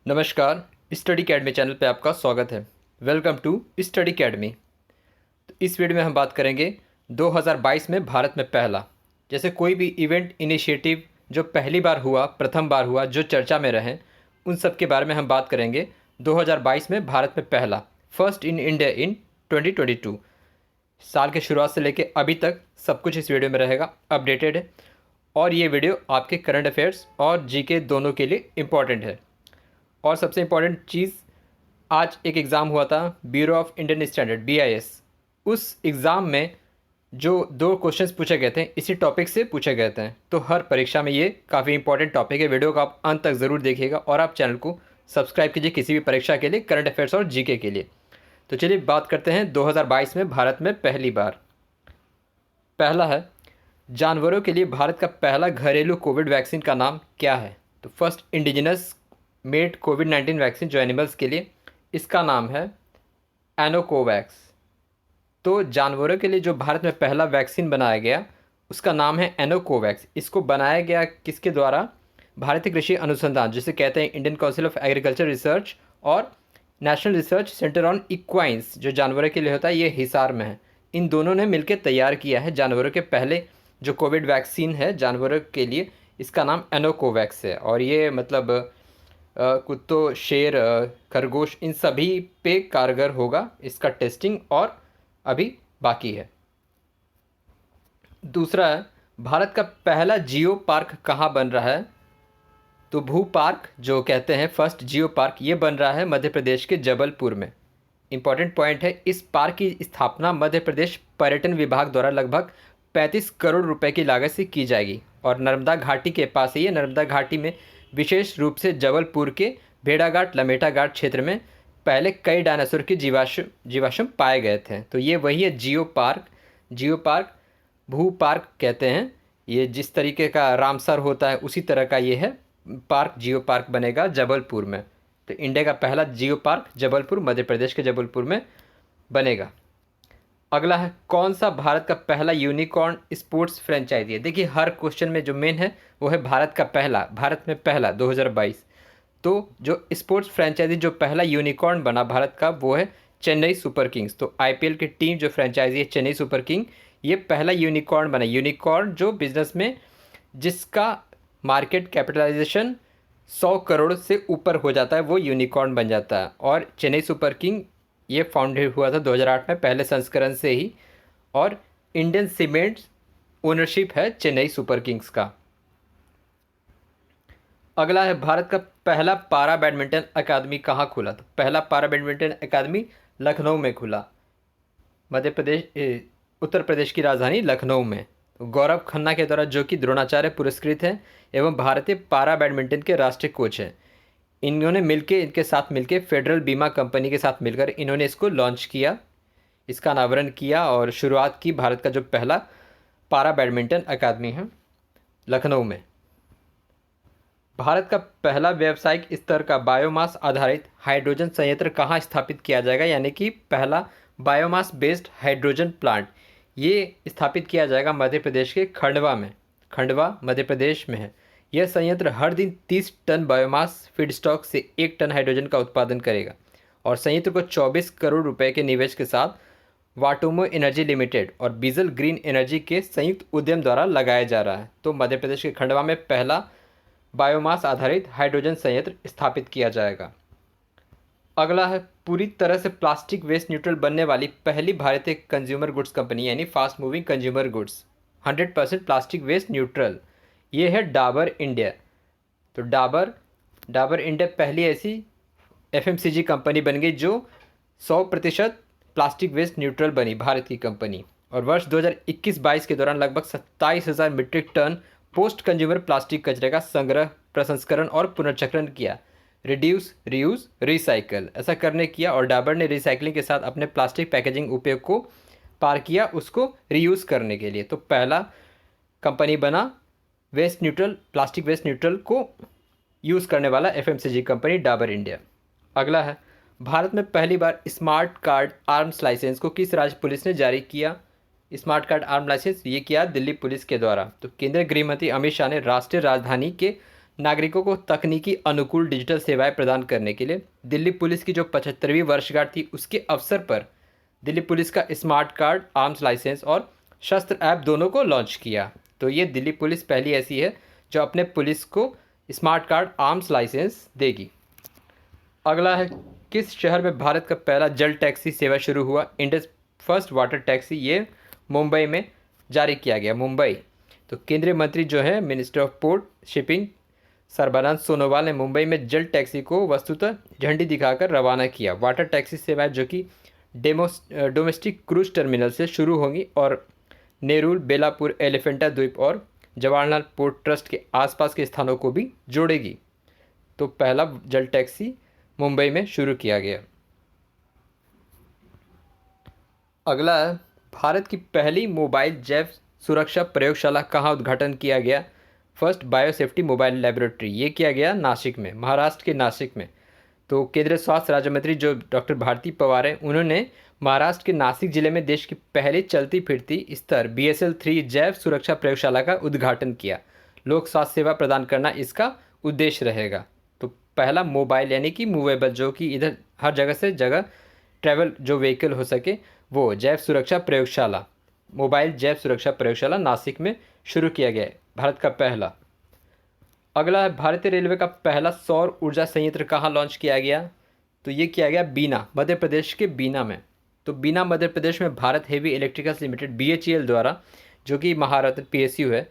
नमस्कार। Study academy channel पे आपका स्वागत है। Welcome to Study Academy. तो इस वीडियो में हम बात करेंगे 2022 में भारत में पहला, जैसे कोई भी इवेंट इनिशिएटिव जो पहली बार हुआ, प्रथम बार हुआ, जो चर्चा में रहे, उन सब के बारे में हम बात करेंगे। 2022 में भारत में पहला, फर्स्ट इन इंडिया इन 2022। साल के शुरुआत से लेकर अभी तक सब कुछ इस वीडियो में रहेगा, अपडेटेड है। और ये वीडियो आपके करंट अफेयर्स और जीके दोनों के लिए इम्पॉर्टेंट है। और सबसे इम्पॉर्टेंट चीज़, आज एक एग्ज़ाम हुआ था bureau of Indian standard BIS। उस एग्ज़ाम में जो 2 क्वेश्चंस पूछे गए थे इसी टॉपिक से पूछे गए थे। तो हर परीक्षा में ये काफ़ी इंपॉर्टेंट टॉपिक है। वीडियो को आप अंत तक ज़रूर देखिएगा और आप चैनल को सब्सक्राइब कीजिए किसी भी परीक्षा के लिए, करंट अफेयर्स और जीके के लिए। तो चलिए बात करते हैं 2022 में भारत में पहली बार। पहला है, जानवरों के लिए भारत का पहला घरेलू कोविड वैक्सीन का नाम क्या है? तो फर्स्ट इंडिजिनस मेड कोविड-19 वैक्सीन जो एनिमल्स के लिए, इसका नाम है एनोकोवैक्स। तो जानवरों के लिए जो भारत में पहला वैक्सीन बनाया गया उसका नाम है एनोकोवैक्स। इसको बनाया गया किसके द्वारा? भारतीय कृषि अनुसंधान, जिसे कहते हैं Indian council of agriculture research, और नेशनल रिसर्च सेंटर ऑन इक्वाइंस जो जानवरों के लिए होता है, ये हिसार में है। इन दोनों ने मिलकर तैयार किया है जानवरों के पहले जो कोविड वैक्सीन है जानवरों के लिए, इसका नाम एनोकोवैक्स है। और ये मतलब कुत्तों, शेर, खरगोश, इन सभी पे कारगर होगा। इसका टेस्टिंग और अभी बाकी है। दूसरा है, भारत का पहला जियो पार्क कहाँ बन रहा है? तो भू पार्क जो कहते हैं, फर्स्ट जियो पार्क, ये बन रहा है मध्य प्रदेश के जबलपुर में। इंपॉर्टेंट पॉइंट है, इस पार्क की स्थापना मध्य प्रदेश पर्यटन विभाग द्वारा लगभग 35 करोड़ रुपए की लागत से की जाएगी। और नर्मदा घाटी के पास ही है। नर्मदा घाटी में विशेष रूप से जबलपुर के भेड़ाघाट, लमेटा घाट क्षेत्र में पहले कई डायनासोर के जीवाश्म पाए गए थे। तो ये वही है जियो पार्क। जियो पार्क, भू पार्क कहते हैं। ये जिस तरीके का रामसर होता है उसी तरह का ये है पार्क। जियो पार्क बनेगा जबलपुर में। तो इंडिया का पहला जियो पार्क जबलपुर, मध्य प्रदेश के जबलपुर में बनेगा। अगला है, कौन सा भारत का पहला यूनिकॉर्न स्पोर्ट्स फ्रेंचाइजी है? देखिए हर क्वेश्चन में जो मेन है वो है भारत का पहला, भारत में पहला 2022। तो जो स्पोर्ट्स फ्रेंचाइजी जो पहला यूनिकॉर्न बना भारत का, वो है चेन्नई सुपर किंग्स। तो IPL की टीम जो फ्रेंचाइजी है चेन्नई सुपर किंग, ये पहला यूनिकॉर्न बना। यूनिकॉर्न जो बिजनेस में जिसका मार्केट कैपिटलाइजेशन 100 करोड़ से ऊपर हो जाता है वो यूनिकॉर्न बन जाता है। और चेन्नई सुपर किंग ये फाउंडेड हुआ था 2008 में, पहले संस्करण से ही। और इंडियन सीमेंट ओनरशिप है चेन्नई सुपर किंग्स का। अगला है, भारत का पहला पारा बैडमिंटन अकादमी कहाँ खुला? तो पहला पारा बैडमिंटन अकादमी लखनऊ में खुला। मध्य प्रदेश, उत्तर प्रदेश की राजधानी लखनऊ में। तो गौरव खन्ना के द्वारा, जो कि द्रोणाचार्य पुरस्कृत हैं एवं भारतीय पारा बैडमिंटन के राष्ट्रीय कोच हैं, इनके साथ मिलके फेडरल बीमा कंपनी के साथ मिलकर इन्होंने इसको लॉन्च किया, इसका अनावरण किया और शुरुआत की। भारत का जो पहला पारा बैडमिंटन अकादमी है लखनऊ में। भारत का पहला व्यावसायिक स्तर का बायोमास आधारित हाइड्रोजन संयंत्र कहाँ स्थापित किया जाएगा? यानी कि पहला बायोमास बेस्ड हाइड्रोजन प्लांट ये स्थापित किया जाएगा मध्य प्रदेश के खंडवा में। खंडवा मध्य प्रदेश में है। यह संयंत्र हर दिन 30 टन बायोमास फीडस्टॉक से 1 टन हाइड्रोजन का उत्पादन करेगा। और संयंत्र को 24 करोड़ रुपए के निवेश के साथ वाटोमो एनर्जी लिमिटेड और बीजल ग्रीन एनर्जी के संयुक्त उद्यम द्वारा लगाया जा रहा है। तो मध्य प्रदेश के खंडवा में पहला बायोमास आधारित हाइड्रोजन संयंत्र स्थापित किया जाएगा। अगला है, पूरी तरह से प्लास्टिक वेस्ट न्यूट्रल बनने वाली पहली भारतीय कंज्यूमर गुड्स कंपनी, यानी fast moving consumer goods 100% plastic waste neutral, ये है डाबर इंडिया। तो डाबर इंडिया पहली ऐसी FMCG कंपनी बन गई जो 100% प्लास्टिक वेस्ट न्यूट्रल बनी, भारत की कंपनी। और वर्ष 2021-22 के दौरान लगभग 27,000 metric ton post consumer plastic कचरे का संग्रह, प्रसंस्करण और पुनर्चक्रण किया। रिड्यूस, रीयूज, रिसाइकल ऐसा करने किया। और डाबर ने रिसाइकलिंग के साथ अपने प्लास्टिक पैकेजिंग उपयोग को पार किया, उसको रीयूज़ करने के लिए। तो पहला कंपनी बना waste neutral, plastic waste neutral को यूज़ करने वाला FMCG कंपनी डाबर इंडिया। अगला है, भारत में पहली बार स्मार्ट कार्ड आर्म्स लाइसेंस को किस राज्य पुलिस ने जारी किया? स्मार्ट कार्ड आर्म लाइसेंस ये किया दिल्ली पुलिस के द्वारा। तो केंद्रीय गृह मंत्री अमित शाह ने राष्ट्रीय राजधानी के नागरिकों को तकनीकी अनुकूल डिजिटल सेवाएं प्रदान करने के लिए दिल्ली पुलिस की जो 75वीं वर्षगांठ थी उसके अवसर पर दिल्ली पुलिस का स्मार्ट कार्ड, आर्म्स लाइसेंस और शस्त्र ऐप दोनों को लॉन्च किया। तो ये दिल्ली पुलिस पहली ऐसी है जो अपने पुलिस को स्मार्ट कार्ड, आर्म्स लाइसेंस देगी। अगला है, किस शहर में भारत का पहला जल टैक्सी सेवा शुरू हुआ? इंडियस फर्स्ट वाटर टैक्सी, ये मुंबई में जारी किया गया, मुंबई। तो केंद्रीय मंत्री जो है minister of port shipping Sarbananda Sonowal ने मुंबई में जल टैक्सी को वस्तुतः झंडी दिखाकर रवाना किया। वाटर टैक्सी सेवाएं जो कि डोमेस्टिक क्रूज टर्मिनल से शुरू होंगी और नेरुल, बेलापुर, एलिफेंटा द्वीप और जवाहरलाल पोर्ट ट्रस्ट के आसपास के स्थानों को भी जोड़ेगी। तो पहला जल टैक्सी मुंबई में शुरू किया गया। अगला है, भारत की पहली मोबाइल जैव सुरक्षा प्रयोगशाला कहाँ उद्घाटन किया गया? फर्स्ट बायोसेफ्टी मोबाइल लेबोरेटरी, ये किया गया नासिक में, महाराष्ट्र के नासिक में। तो केंद्रीय स्वास्थ्य राज्य मंत्री जो डॉक्टर भारती पवार हैं, उन्होंने महाराष्ट्र के नासिक जिले में देश की पहली चलती फिरती स्तर BSL-3 जैव सुरक्षा प्रयोगशाला का उद्घाटन किया। लोक स्वास्थ्य सेवा प्रदान करना इसका उद्देश्य रहेगा। तो पहला मोबाइल यानी कि मूवेबल, जो कि इधर हर जगह से जगह ट्रैवल जो व्हीकल हो सके, वो जैव सुरक्षा प्रयोगशाला, मोबाइल जैव सुरक्षा प्रयोगशाला नासिक में शुरू किया गया है, भारत का पहला। अगला है, भारतीय रेलवे का पहला सौर ऊर्जा संयंत्र कहाँ लॉन्च किया गया? तो ये किया गया बीना, मध्य प्रदेश के बीना में। तो बीना मध्य प्रदेश में Bharat heavy electricals limited BHEL द्वारा, जो कि महारत्न PSU है,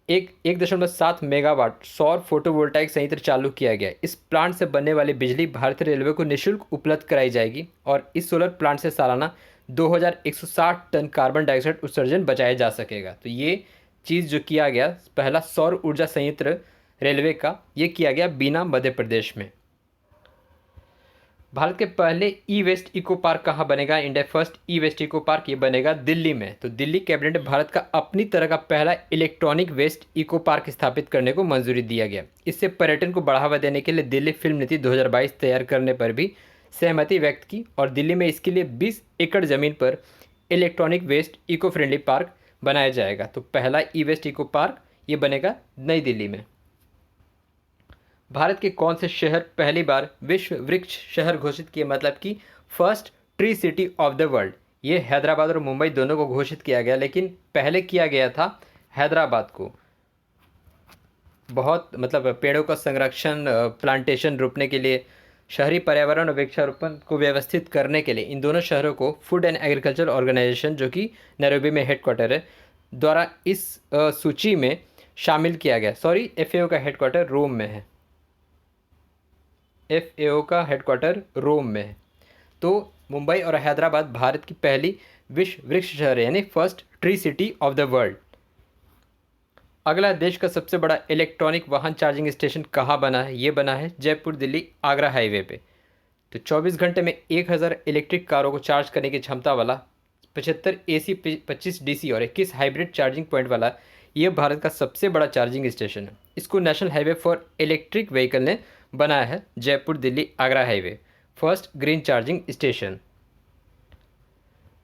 1.7 मेगावाट सौर फोटोवोल्टाइक संयंत्र चालू किया गया। इस प्लांट से बनने वाली बिजली भारतीय रेलवे को निःशुल्क उपलब्ध कराई जाएगी और इस सोलर प्लांट से सालाना 2160 टन कार्बन डाइऑक्साइड उत्सर्जन बचाया जा सकेगा। तो ये चीज़ जो किया गया, पहला सौर ऊर्जा संयंत्र रेलवे का, ये किया गया बीना मध्य प्रदेश में। भारत के पहले ई वेस्ट इको पार्क कहाँ बनेगा? इंडिया फर्स्ट ई वेस्ट इको पार्क, ये बनेगा दिल्ली में। तो दिल्ली कैबिनेट ने भारत का अपनी तरह का पहला इलेक्ट्रॉनिक वेस्ट इको पार्क स्थापित करने को मंजूरी दिया गया। इससे पर्यटन को बढ़ावा देने के लिए दिल्ली फिल्म नीति 2022 तैयार करने पर भी सहमति व्यक्त की और दिल्ली में इसके लिए 20 एकड़ ज़मीन पर electronic waste eco friendly park बनाया जाएगा। तो पहला ई वेस्ट इको पार्क ये बनेगा नई दिल्ली में। भारत के कौन से शहर पहली बार विश्व वृक्ष शहर घोषित किए, मतलब कि first tree city of the world? ये हैदराबाद और मुंबई दोनों को घोषित किया गया, लेकिन पहले किया गया था हैदराबाद को। बहुत मतलब पेड़ों का संरक्षण, प्लांटेशन रोपने के लिए, शहरी पर्यावरण और वृक्षारोपण को व्यवस्थित करने के लिए इन दोनों शहरों को फूड एंड एग्रीकल्चर ऑर्गेनाइजेशन, जो कि नैरोबी में हेडक्वार्टर है, द्वारा इस सूची में शामिल किया गया। सॉरी, FAO का हेडक्वार्टर रोम में है, FAO का हेडक्वार्टर रोम में है। तो मुंबई और हैदराबाद भारत की पहली विश्व वृक्ष शहर है, यानी first tree city of the world. अगला, देश का सबसे बड़ा इलेक्ट्रॉनिक वाहन चार्जिंग स्टेशन कहाँ बना है? ये बना है जयपुर दिल्ली आगरा हाईवे पे। तो 24 घंटे में 1000 इलेक्ट्रिक कारों को चार्ज करने की क्षमता वाला, 75 AC 25 DC और 21 हाइब्रिड चार्जिंग पॉइंट वाला ये भारत का सबसे बड़ा चार्जिंग स्टेशन है। इसको national highway for electric vehicle ने बनाया है, Jaipur Delhi Agra highway, first green charging station.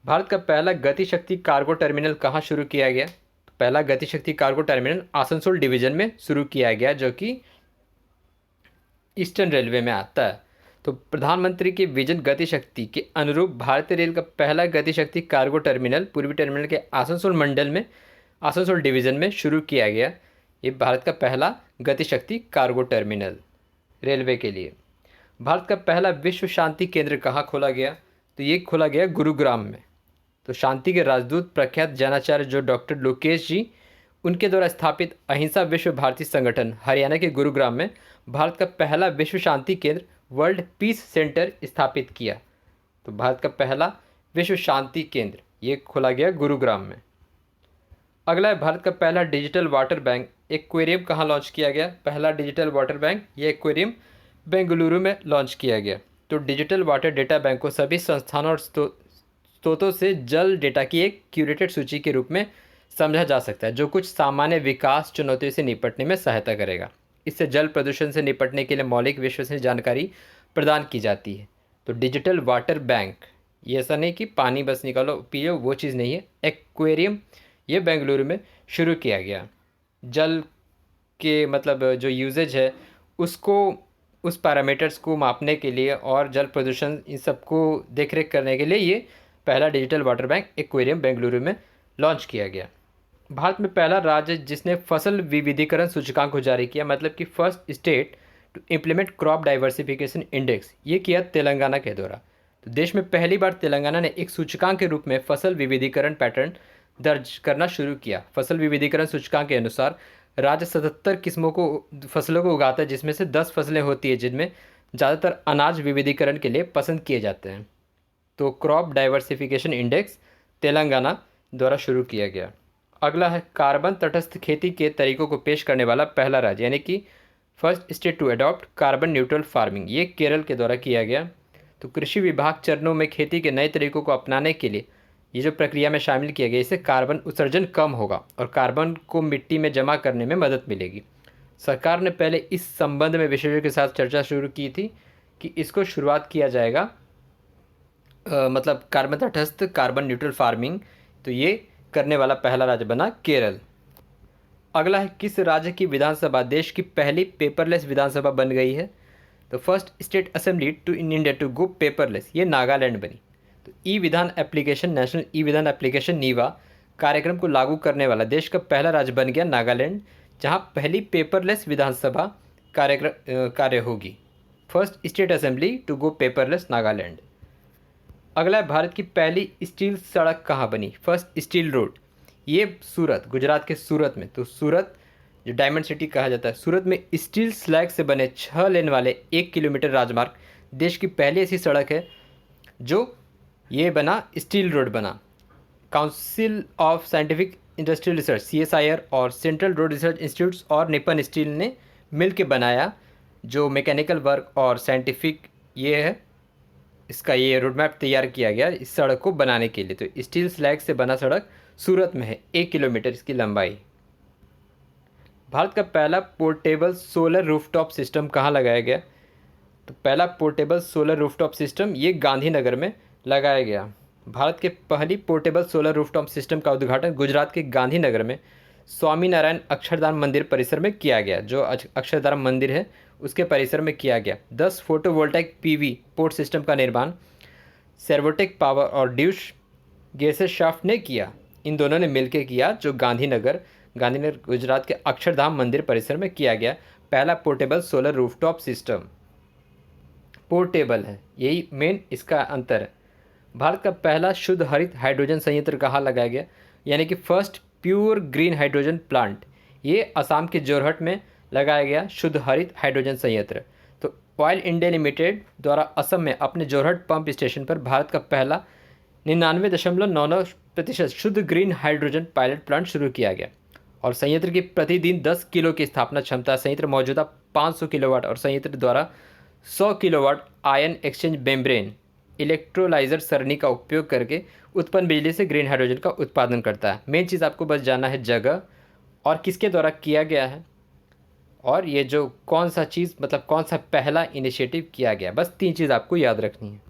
Bharat का पहला गतिशक्ति कार्गो टर्मिनल कहाँ शुरू किया गया? तो पहला Gatishakti cargo terminal Asansol division में शुरू किया गया, जो कि ईस्टर्न रेलवे में आता है। तो प्रधानमंत्री के विजन गतिशक्ति के अनुरूप भारतीय रेल का पहला गतिशक्ति कार्गो टर्मिनल पूर्वी टर्मिनल के आसनसोल मंडल में, आसनसोल डिवीजन में शुरू किया गया। ये भारत का पहला गतिशक्ति कार्गो टर्मिनल रेलवे के लिए। भारत का पहला विश्व शांति केंद्र कहाँ खोला गया? तो ये खोला गया गुरुग्राम में। तो शांति के राजदूत प्रख्यात जैनाचार्य जो डॉक्टर लोकेश जी, उनके द्वारा स्थापित अहिंसा विश्व भारती संगठन हरियाणा के गुरुग्राम में भारत का पहला विश्व शांति केंद्र वर्ल्ड पीस सेंटर स्थापित किया। तो भारत का पहला विश्व शांति केंद्र ये खोला गया गुरुग्राम में। अगला है, भारत का पहला डिजिटल वाटर बैंक एक्वेरियम कहाँ लॉन्च किया गया? पहला डिजिटल वाटर बैंक ये एक्वेरियम बेंगलुरु में लॉन्च किया गया। तो डिजिटल वाटर डेटा बैंक को सभी संस्थानों और स्रोतों से जल डेटा की एक क्यूरेटेड सूची के रूप में समझा जा सकता है, जो कुछ सामान्य विकास चुनौतियों से निपटने में सहायता करेगा। इससे जल प्रदूषण से निपटने के लिए मौलिक विश्वसनीय जानकारी प्रदान की जाती है। तो डिजिटल वाटर बैंक, ये ऐसा नहीं कि पानी बस निकालो पियो, वो चीज़ नहीं है। एक्वेरियम ये बेंगलुरु में शुरू किया गया। जल के मतलब जो यूजेज है उसको, उस पैरामीटर्स को मापने के लिए और जल प्रदूषण इन सबको देख रेख करने के लिए ये पहला digital water bank aquarium Bengaluru में लॉन्च किया गया। भारत में पहला राज्य जिसने फसल विविधीकरण सूचकांक को जारी किया, मतलब कि first state to implement crop diversification index, ये किया तेलंगाना के द्वारा। तो देश में पहली बार तेलंगाना ने एक सूचकांक के रूप में फसल विविधीकरण पैटर्न दर्ज करना शुरू किया। फसल विविधीकरण सूचकांक के अनुसार राज्य 77 किस्मों को फसलों को उगाता है, जिसमें से 10 फसलें होती है जिनमें ज़्यादातर अनाज विविधीकरण के लिए पसंद किए जाते हैं। तो क्रॉप डाइवर्सिफिकेशन इंडेक्स तेलंगाना द्वारा शुरू किया गया। अगला है कार्बन तटस्थ खेती के तरीकों को पेश करने वाला पहला राज्य, यानी कि first state to adopt carbon neutral farming, ये केरल के द्वारा किया गया। तो कृषि विभाग चरणों में खेती के नए तरीकों को अपनाने के लिए ये जो प्रक्रिया में शामिल किया गया, इससे कार्बन उत्सर्जन कम होगा और कार्बन को मिट्टी में जमा करने में मदद मिलेगी। सरकार ने पहले इस संबंध में विशेषज्ञों के साथ चर्चा शुरू की थी कि इसको शुरुआत किया जाएगा, मतलब कार्बन तटस्थ कार्बन न्यूट्रल फार्मिंग, तो ये करने वाला पहला राज्य बना केरल। अगला है किस राज्य की विधानसभा देश की पहली पेपरलेस विधानसभा बन गई है? तो first state assembly to in India to go paperless, ये नागालैंड बनी। तो ई विधान एप्लीकेशन, नेशनल ई विधान एप्लीकेशन नीवा कार्यक्रम को लागू करने वाला देश का पहला राज्य बन गया नागालैंड, जहां पहली पेपरलेस विधानसभा कार्य होगी। First state assembly to go paperless Nagaland. अगला है भारत की पहली स्टील सड़क कहाँ बनी? फर्स्ट स्टील रोड, ये सूरत, गुजरात के सूरत में। तो सूरत जो डायमंड सिटी कहा जाता है, सूरत में स्टील स्लैग से बने 6 लेन वाले 1 किलोमीटर राजमार्ग देश की पहली ऐसी सड़क है जो ये बना, स्टील रोड बना। Council of scientific industrial research CSIR और सेंट्रल रोड रिसर्च इंस्टीट्यूट्स और निपन स्टील ने मिल के बनाया, जो मैकेनिकल वर्क और साइंटिफिक ये है, इसका ये रोड मैप तैयार किया गया इस सड़क को बनाने के लिए। तो स्टील स्लैग से बना सड़क सूरत में है, 1 किलोमीटर इसकी लंबाई। भारत का पहला पोर्टेबल सोलर रूफटॉप सिस्टम कहाँ लगाया गया? तो पहला पोर्टेबल सोलर रूफटॉप सिस्टम ये गांधीनगर में लगाया गया। भारत के पहली पोर्टेबल सोलर रूफटॉप सिस्टम का उद्घाटन गुजरात के गांधीनगर में स्वामीनारायण अक्षरधाम मंदिर परिसर में किया गया। जो अक्षरधाम मंदिर है उसके परिसर में किया गया। 10 फोटोवोल्टाइक PV पोर्ट सिस्टम का निर्माण सेर्वोटेक पावर और ड्यूश गेसेशाफ्ट ने किया। इन दोनों ने मिलकर किया, जो गांधीनगर गुजरात के अक्षरधाम मंदिर परिसर में किया गया पहला portable solar rooftop system. Portable है, यही मेन इसका अंतर है। भारत का पहला शुद्ध हरित हाइड्रोजन संयंत्र कहाँ लगाया गया? यानी कि first pure green hydrogen plant, ये असम के जोरहट में लगाया गया शुद्ध हरित हाइड्रोजन संयंत्र। तो ऑयल इंडिया लिमिटेड द्वारा असम में अपने जोरहट पंप स्टेशन पर भारत का पहला 99.99% शुद्ध ग्रीन हाइड्रोजन पायलट प्लांट शुरू किया गया और संयंत्र की प्रतिदिन 10 किलो की स्थापना क्षमता। संयंत्र मौजूदा 500 किलोवाट और संयंत्र द्वारा 100 kilowatt ion exchange membrane electrolyser सरणी का उपयोग करके उत्पन्न बिजली से ग्रीन हाइड्रोजन का उत्पादन करता है। मेन चीज़ आपको बस जानना है जगह और किसके द्वारा किया गया है, और ये जो कौन सा चीज़, मतलब कौन सा पहला इनिशिएटिव किया गया, बस 3 चीज़ आपको याद रखनी है।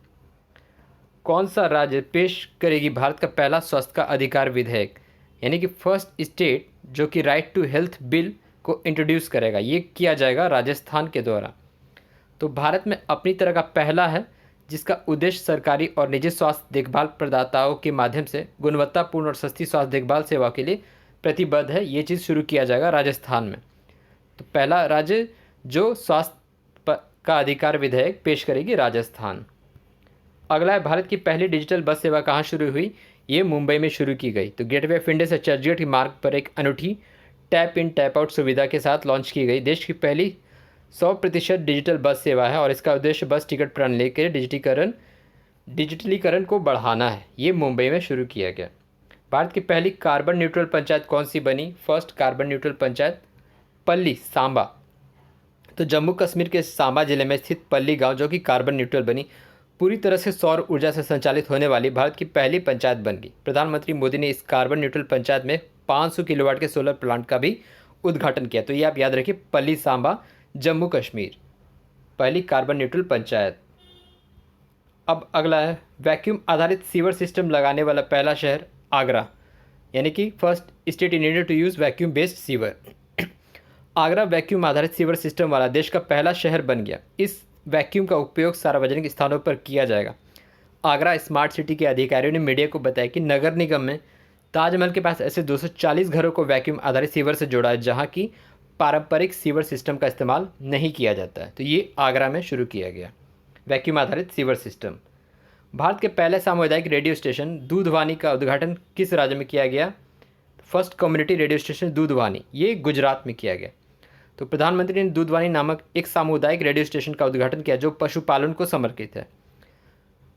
कौन सा राज्य पेश करेगी भारत का पहला स्वास्थ्य का अधिकार विधेयक? यानी कि फर्स्ट स्टेट जो कि राइट टू हेल्थ बिल को इंट्रोड्यूस करेगा, ये किया जाएगा राजस्थान के द्वारा। तो भारत में अपनी तरह का पहला है जिसका उद्देश्य सरकारी और निजी स्वास्थ्य देखभाल प्रदाताओं के माध्यम से गुणवत्तापूर्ण और सस्ती स्वास्थ्य देखभाल सेवा के लिए प्रतिबद्ध है। ये चीज़ शुरू किया जाएगा राजस्थान में। तो पहला राज्य जो स्वास्थ्य का अधिकार विधेयक पेश करेगी, राजस्थान। अगला है भारत की पहली डिजिटल बस सेवा कहाँ शुरू हुई? ये मुंबई में शुरू की गई। तो गेटवे ऑफ इंडिया से चर्चगेट के मार्ग पर एक अनूठी टैप इन टैप आउट सुविधा के साथ लॉन्च की गई देश की पहली 100% डिजिटल बस सेवा है और इसका उद्देश्य बस टिकट प्रणाली के डिजिटलीकरण को बढ़ाना है। ये मुंबई में शुरू किया गया। भारत की पहली कार्बन न्यूट्रल पंचायत कौन सी बनी? फर्स्ट कार्बन न्यूट्रल पंचायत पल्ली सांबा। तो जम्मू कश्मीर के सांबा जिले में स्थित पल्ली गांव जो कि कार्बन न्यूट्रल बनी, पूरी तरह से सौर ऊर्जा से संचालित होने वाली भारत की पहली पंचायत बन गई। प्रधानमंत्री मोदी ने इस कार्बन न्यूट्रल पंचायत में 500 किलोवाट के सोलर प्लांट का भी उद्घाटन किया। तो ये आप याद रखिए, पल्ली सांबा जम्मू कश्मीर, पहली कार्बन न्यूट्रल पंचायत। अब अगला है वैक्यूम आधारित सीवर सिस्टम लगाने वाला पहला शहर आगरा, यानी कि first state in India to use vacuum based sewer. Agra vacuum आधारित सीवर सिस्टम वाला देश का पहला शहर बन गया। इस वैक्यूम का उपयोग सार्वजनिक स्थानों पर किया जाएगा। आगरा स्मार्ट सिटी के अधिकारियों ने मीडिया को बताया कि नगर निगम में ताजमहल के पास ऐसे 240 घरों को वैक्यूम आधारित सीवर से जोड़ा है जहां की पारंपरिक सीवर सिस्टम का इस्तेमाल नहीं किया जाता है। तो ये आगरा में शुरू किया गया वैक्यूम आधारित सीवर सिस्टम। भारत के पहले सामुदायिक रेडियो स्टेशन दूधवानी का उद्घाटन किस राज्य में किया गया? फर्स्ट कम्युनिटी रेडियो स्टेशन दूधवानी, ये गुजरात में किया गया। तो प्रधानमंत्री ने दूधवानी नामक एक सामुदायिक रेडियो स्टेशन का उद्घाटन किया जो पशुपालन को समर्पित है।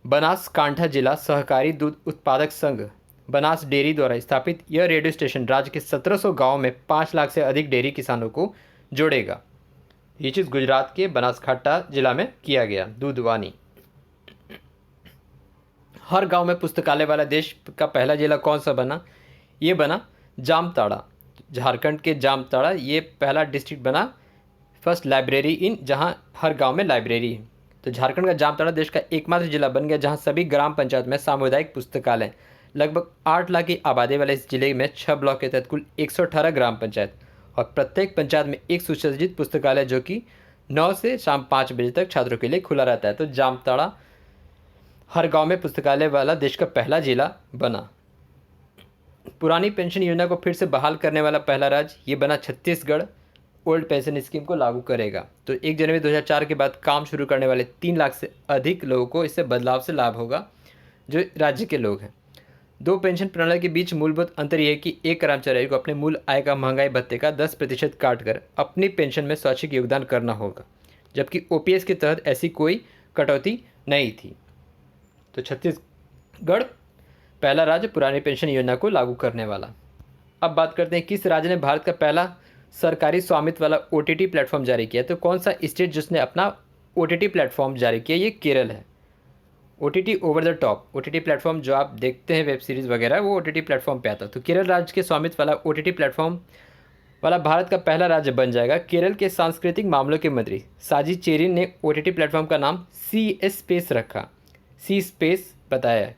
बनासकांठा जिला सहकारी दूध उत्पादक संघ बनास डेयरी द्वारा स्थापित यह रेडियो स्टेशन राज्य के 1700 गाँव में 5 लाख से अधिक डेयरी किसानों को जोड़ेगा। ये चीज़ गुजरात के बनासकांठा जिला में किया गया दूधवानी। हर गांव में पुस्तकालय वाला देश का पहला जिला कौन सा बना? ये बना जामताड़ा, झारखंड के जामताड़ा ये पहला डिस्ट्रिक्ट बना फर्स्ट लाइब्रेरी इन, जहां हर गांव में लाइब्रेरी है। तो झारखंड का जामताड़ा देश का एकमात्र जिला बन गया जहां सभी ग्राम पंचायत में सामुदायिक पुस्तकालय। लगभग 8 लाख की आबादी वाले इस जिले में 6 ब्लॉक के तहत कुल 118 ग्राम पंचायत और प्रत्येक पंचायत में एक सुसज्जित पुस्तकालय जो कि 9 से शाम 5 बजे तक छात्रों के लिए खुला रहता है। तो जामताड़ा हर गांव में पुस्तकालय वाला देश का पहला जिला बना। पुरानी पेंशन योजना को फिर से बहाल करने वाला पहला राज्य ये बना छत्तीसगढ़। ओल्ड पेंशन स्कीम को लागू करेगा। तो 1 जनवरी 2004 के बाद काम शुरू करने वाले 3 लाख से अधिक लोगों को इससे बदलाव से लाभ होगा जो राज्य के लोग हैं। 2 पेंशन प्रणाली के बीच मूलभूत अंतर यह है कि एक कर्मचारी को अपने मूल आय का महंगाई भत्ते का 10% काटकर अपनी पेंशन में स्वैच्छिक योगदान करना होगा, जबकि ओपीएस के तहत ऐसी कोई कटौती नहीं थी। तो छत्तीसगढ़ पहला राज्य पुरानी पेंशन योजना को लागू करने वाला। अब बात करते हैं किस राज्य ने भारत का पहला सरकारी स्वामित्व वाला ओटीटी प्लेटफॉर्म जारी किया? तो कौन सा स्टेट जिसने अपना ओटीटी प्लेटफॉर्म जारी किया? ये केरल है। OTT over the top OTT platform जो आप देखते हैं वेब सीरीज़ वगैरह वो ओटीटी प्लेटफॉर्म पे आता है। तो केरल राज्य के स्वामित्व वाला ओटीटी प्लेटफॉर्म वाला भारत का पहला राज्य बन जाएगा। केरल के सांस्कृतिक मामलों के मंत्री साजी चेरिन ने ओटीटी प्लेटफॉर्म का नाम सी स्पेस रखा। सी स्पेस बताया।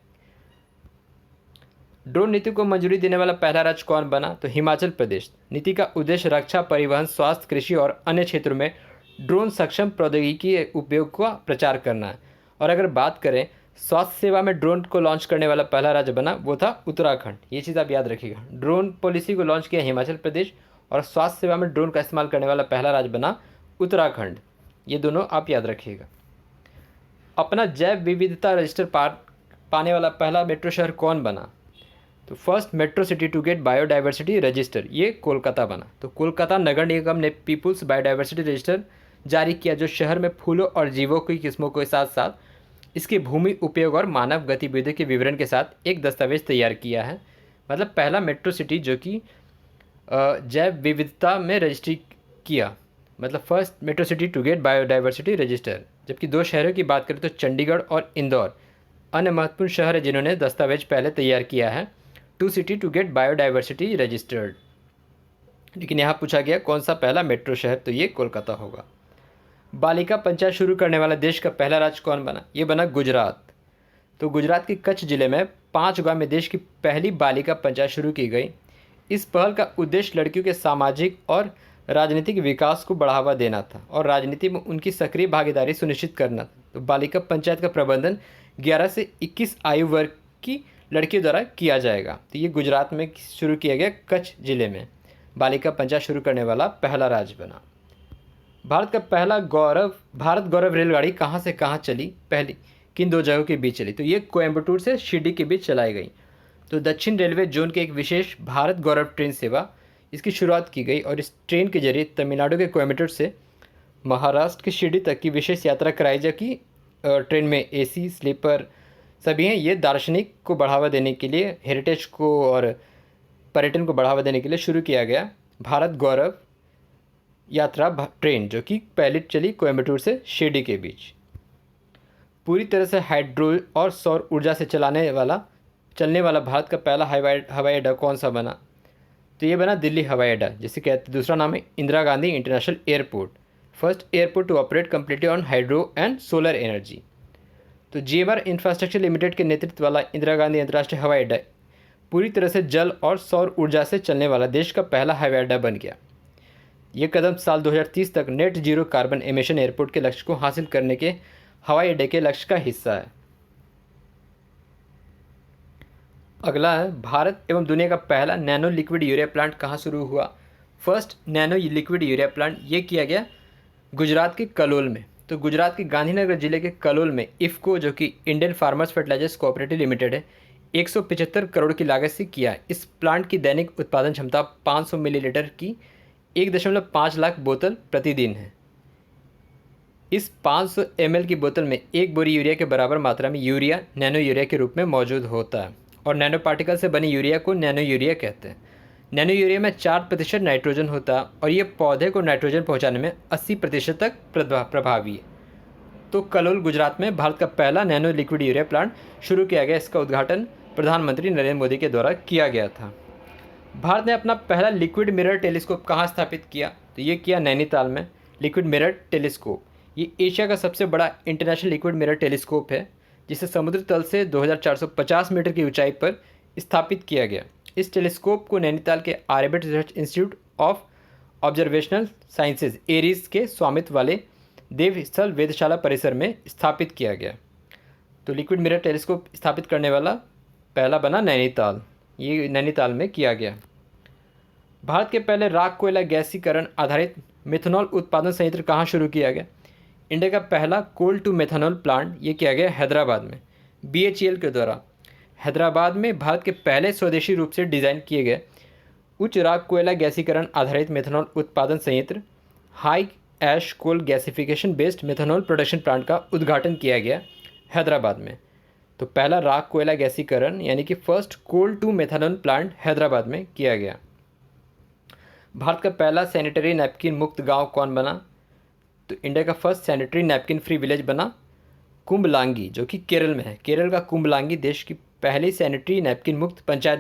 ड्रोन नीति को मंजूरी देने वाला पहला राज्य कौन बना? तो हिमाचल प्रदेश। नीति का उद्देश्य रक्षा, परिवहन, स्वास्थ्य, कृषि और अन्य क्षेत्रों में ड्रोन सक्षम प्रौद्योगिकी के उपयोग का प्रचार करना है। और अगर बात करें स्वास्थ्य सेवा में ड्रोन को लॉन्च करने वाला पहला राज्य बना वो था उत्तराखंड। ये चीज़ आप याद रखिएगा। ड्रोन पॉलिसी को लॉन्च किया हिमाचल प्रदेश और स्वास्थ्य सेवा में ड्रोन का इस्तेमाल करने वाला पहला राज्य बना उत्तराखंड। ये दोनों आप याद रखिएगा। अपना जैव विविधता रजिस्टर पाने वाला पहला मेट्रो शहर कौन बना? तो first metro city to get biodiversity register ये कोलकाता बना। तो कोलकाता नगर निगम ने पीपुल्स बायोडाइवर्सिटी रजिस्टर जारी किया जो शहर में फूलों और जीवों की किस्मों के साथ साथ इसके भूमि उपयोग और मानव गतिविधियों के विवरण के साथ एक दस्तावेज तैयार किया है। मतलब पहला मेट्रो सिटी जो कि जैव विविधता में रजिस्ट्री किया, मतलब first metro city to get biodiversity register. जबकि 2 शहरों की बात करें तो चंडीगढ़ और इंदौर अन्य महत्वपूर्ण शहर है जिन्होंने दस्तावेज पहले तैयार किया है two city to get biodiversity registered. लेकिन यहाँ पूछा गया कौन सा पहला मेट्रो शहर? तो ये कोलकाता होगा। बालिका पंचायत शुरू करने वाला देश का पहला राज्य कौन बना? ये बना गुजरात। तो गुजरात के कच्छ जिले में 5 गांव में देश की पहली बालिका पंचायत शुरू की गई। इस पहल का उद्देश्य लड़कियों के सामाजिक और राजनीतिक विकास को बढ़ावा देना था और राजनीति में उनकी सक्रिय भागीदारी सुनिश्चित करना था। तो बालिका पंचायत का प्रबंधन 11 से 21 आयु वर्ग की लड़कियों द्वारा किया जाएगा। तो ये गुजरात में शुरू किया गया, कच्छ जिले में बालिका पंचायत शुरू करने वाला पहला राज्य बना। भारत का पहला भारत गौरव रेलगाड़ी कहाँ से कहाँ चली? पहली किन 2 जगहों के बीच चली? तो ये कोयम्बटूर से शिरडी के बीच चलाई गई। तो दक्षिण रेलवे जोन के एक विशेष भारत गौरव ट्रेन सेवा इसकी शुरुआत की गई और इस ट्रेन के जरिए तमिलनाडु के कोयम्बटूर से महाराष्ट्र की शिरडी तक की विशेष यात्रा कराई जबकि ट्रेन में एसी स्लीपर सभी हैं। ये दार्शनिक को बढ़ावा देने के लिए, हेरिटेज को और पर्यटन को बढ़ावा देने के लिए शुरू किया गया भारत गौरव यात्रा ट्रेन जो कि पहले चली कोयम्बटूर से शिरडी के बीच। पूरी तरह से हाइड्रो और सौर ऊर्जा से चलने वाला भारत का पहला हवाई अड्डा कौन सा बना? तो ये बना दिल्ली हवाई अड्डा, जिसे कहते दूसरा नाम है Indira Gandhi international airport. First airport to operate completely on hydro and solar energy. तो GMR इंफ्रास्ट्रक्चर लिमिटेड के नेतृत्व वाला इंदिरा गांधी अंतर्राष्ट्रीय हवाई अड्डा पूरी तरह से जल और सौर ऊर्जा से चलने वाला देश का पहला हवाई अड्डा बन गया। ये कदम साल 2030 तक net zero carbon emission airport के लक्ष्य को हासिल करने के हवाई अड्डे के लक्ष्य का हिस्सा है। अगला है, भारत एवं दुनिया का पहला नैनो लिक्विड यूरिया प्लांट कहाँ शुरू हुआ। First nano liquid urea plant ये किया गया गुजरात के कलोल में। तो गुजरात के गांधीनगर जिले के कलोल में इफ़को, जो कि Indian farmers fertilisers cooperative limited है, 175 करोड़ की लागत से किया है। इस प्लांट की दैनिक उत्पादन क्षमता 500 मिलीलीटर की 1.5 लाख बोतल प्रतिदिन है। इस 500 ml की बोतल में एक बोरी यूरिया के बराबर मात्रा में यूरिया नैनो यूरिया के रूप में मौजूद होता है और नैनो पार्टिकल से बनी यूरिया को नैनो यूरिया कहते हैं। नैनो यूरिया में 4% नाइट्रोजन होता है और ये पौधे को नाइट्रोजन पहुंचाने में 80% तक प्रभावी है। तो कलोल गुजरात में भारत का पहला नैनो लिक्विड यूरिया प्लांट शुरू किया गया। इसका उद्घाटन प्रधानमंत्री नरेंद्र मोदी के द्वारा किया गया था। भारत ने अपना पहला लिक्विड मिरर टेलीस्कोप कहाँ स्थापित किया, तो ये किया नैनीताल में। लिक्विड मिरर टेलीस्कोप ये एशिया का सबसे बड़ा इंटरनेशनल लिक्विड मिरर टेलीस्कोप है, जिसे समुद्र तल से 2450 मीटर की ऊंचाई पर स्थापित किया गया। इस टेलीस्कोप को नैनीताल के Aryabhatta research institute of observational sciences ARIES के स्वामित्व वाले देवस्थल वेधशाला परिसर में स्थापित किया गया। तो लिक्विड मिरर टेलीस्कोप स्थापित करने वाला पहला बना नैनीताल। ये नैनीताल में किया गया। भारत के पहले राख कोयला गैसीकरण आधारित मेथनॉल उत्पादन संयंत्र कहाँ शुरू किया गया। इंडिया का पहला कोल टू मेथनॉल प्लांट ये किया गया हैदराबाद में, BHEL के द्वारा। हैदराबाद में भारत के पहले स्वदेशी रूप से डिज़ाइन किए गए उच्च राख कोयला गैसीकरण आधारित मेथनॉल उत्पादन संयंत्र high ash coal gasification based methanol production plant का उद्घाटन किया गया हैदराबाद में। तो पहला राख कोयला गैसीकरण यानी कि first coal to methanol plant Hyderabad में किया गया। भारत का पहला सैनिटरी नैपकिन मुक्त गांव कौन बना, तो इंडिया का first sanitary napkin free village बना कुंबलांगी, जो कि केरल में है। केरल का कुंबलांगी देश की पहली सैनिटरी नैपकिन मुक्त पंचायत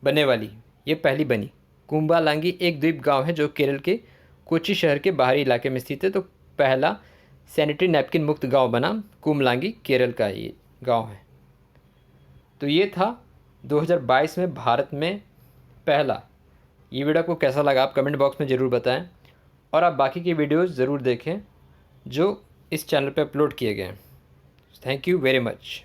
बनने वाली ये पहली बनी। कुंबलांगी एक द्वीप गांव है जो केरल के कोच्चि शहर के बाहरी इलाके में स्थित है। तो पहला सैनिटरी नैपकिन मुक्त गांव बना कुंबलांगी, केरल का ये गांव है। तो ये था 2022 में भारत में पहला। ये वीडियो आपको कैसा लगा आप कमेंट बॉक्स में ज़रूर बताएं और आप बाकी के वीडियोज़ ज़रूर देखें जो इस चैनल पर अपलोड किए गए हैं। Thank you very much.